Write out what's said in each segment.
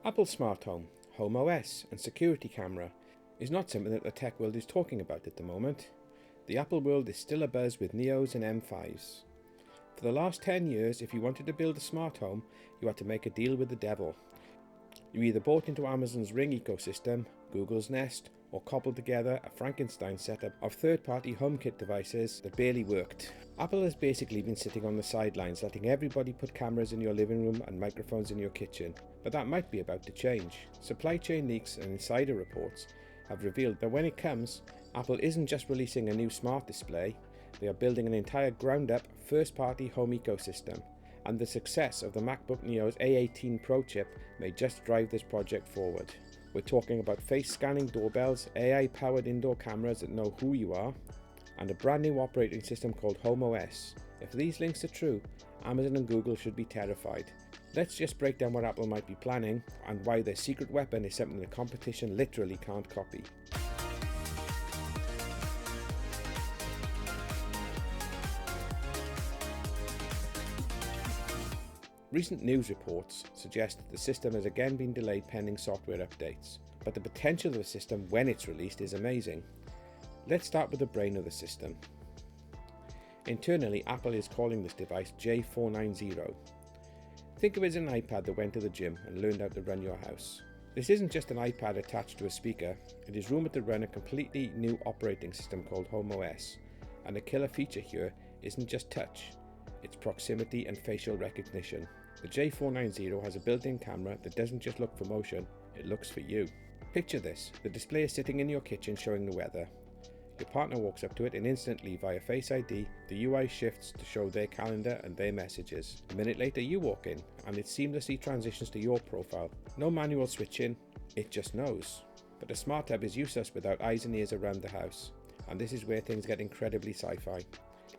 Apple's smart home, homeOS and security camera is not something that the tech world is talking about at the moment. The Apple world is still abuzz with Neos and M5s. For the last 10 years, if you wanted to build a smart home, you had to make a deal with the devil. You either bought into Amazon's Ring ecosystem, Google's Nest, or cobbled together a Frankenstein setup of third-party HomeKit devices that barely worked. Apple has basically been sitting on the sidelines, letting everybody put cameras in your living room and microphones in your kitchen. But that might be about to change. Supply chain leaks and insider reports have revealed that when it comes, Apple isn't just releasing a new smart display, they are building an entire ground-up first-party home ecosystem. And the success of the MacBook Neo's A18 Pro chip may just drive this project forward. We're talking about face-scanning doorbells, AI-powered indoor cameras that know who you are, and a brand new operating system called homeOS. If these links are true, Amazon and Google should be terrified. Let's just break down what Apple might be planning and why their secret weapon is something the competition literally can't copy. Recent news reports suggest that the system has again been delayed pending software updates, but the potential of the system when it's released is amazing. Let's start with the brain of the system. Internally, Apple is calling this device J490. Think of it as an iPad that went to the gym and learned how to run your house. This isn't just an iPad attached to a speaker, it is rumoured to run a completely new operating system called homeOS, and the killer feature here isn't just touch, it's proximity and facial recognition. The J490 has a built-in camera that doesn't just look for motion, it looks for you. Picture this, the display is sitting in your kitchen showing the weather. Your partner walks up to it and instantly via Face ID, the UI shifts to show their calendar and their messages. A minute later you walk in and it seamlessly transitions to your profile. No manual switching, it just knows. But the Smart Hub is useless without eyes and ears around the house. And this is where things get incredibly sci-fi.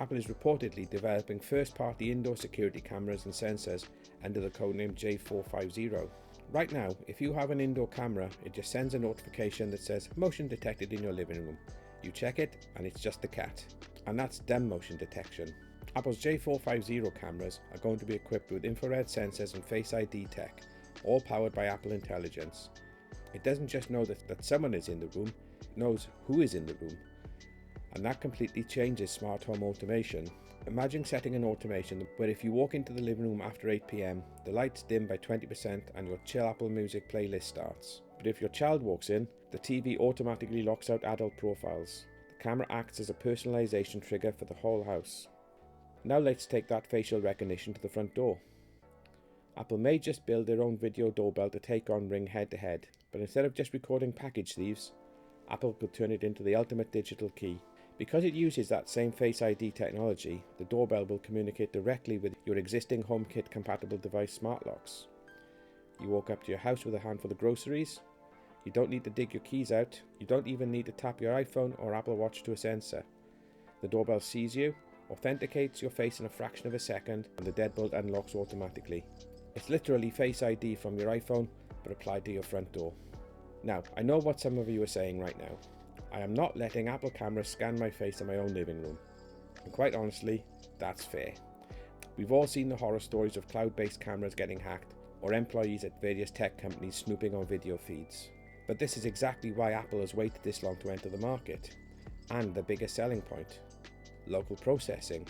Apple is reportedly developing first-party indoor security cameras and sensors under the codename J450. Right now, if you have an indoor camera, it just sends a notification that says motion detected in your living room. You check it and it's just a cat. And that's dumb motion detection. Apple's J450 cameras are going to be equipped with infrared sensors and Face ID tech, all powered by Apple Intelligence. It doesn't just know that someone is in the room, it knows who is in the room. And that completely changes smart home automation. Imagine setting an automation where if you walk into the living room after 8 PM, the lights dim by 20% and your chill Apple Music playlist starts. But if your child walks in, the TV automatically locks out adult profiles. The camera acts as a personalization trigger for the whole house. Now let's take that facial recognition to the front door. Apple may just build their own video doorbell to take on Ring head-to-head, but instead of just recording package thieves, Apple could turn it into the ultimate digital key. Because it uses that same Face ID technology, the doorbell will communicate directly with your existing HomeKit compatible device smart locks. You walk up to your house with a handful of groceries, you don't need to dig your keys out, you don't even need to tap your iPhone or Apple Watch to a sensor. The doorbell sees you, authenticates your face in a fraction of a second, and the deadbolt unlocks automatically. It's literally Face ID from your iPhone, but applied to your front door. Now, I know what some of you are saying right now. I am not letting Apple cameras scan my face in my own living room. And quite honestly, that's fair. We've all seen the horror stories of cloud-based cameras getting hacked, or employees at various tech companies snooping on video feeds. But this is exactly why Apple has waited this long to enter the market. And the biggest selling point, local processing.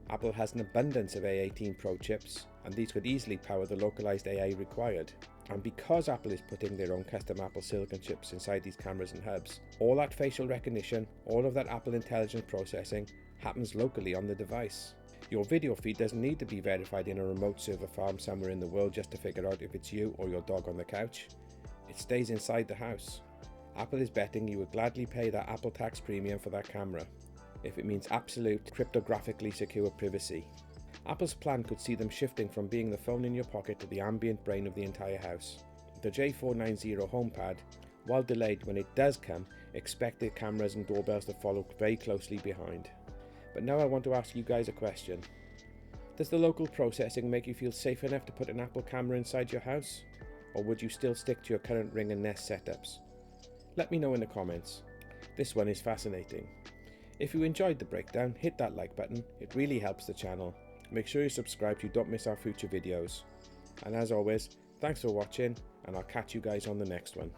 Apple has an abundance of A18 Pro chips, and these could easily power the localized AI required. And because Apple is putting their own custom Apple Silicon chips inside these cameras and hubs, all that facial recognition, all of that Apple Intelligence processing happens locally on the device. Your video feed doesn't need to be verified in a remote server farm somewhere in the world just to figure out if it's you or your dog on the couch. It stays inside the house. Apple is betting you would gladly pay that Apple tax premium for that camera, if it means absolute cryptographically secure privacy. Apple's plan could see them shifting from being the phone in your pocket to the ambient brain of the entire house. The J490 HomePad, while delayed when it does come, expect the cameras and doorbells to follow very closely behind. But now I want to ask you guys a question. Does the local processing make you feel safe enough to put an Apple camera inside your house? Or would you still stick to your current Ring and Nest setups? Let me know in the comments. This one is fascinating. If you enjoyed the breakdown, hit that like button, it really helps the channel. Make sure you subscribe so you don't miss our future videos. And as always, Thanks for watching, and I'll catch you guys on the next one.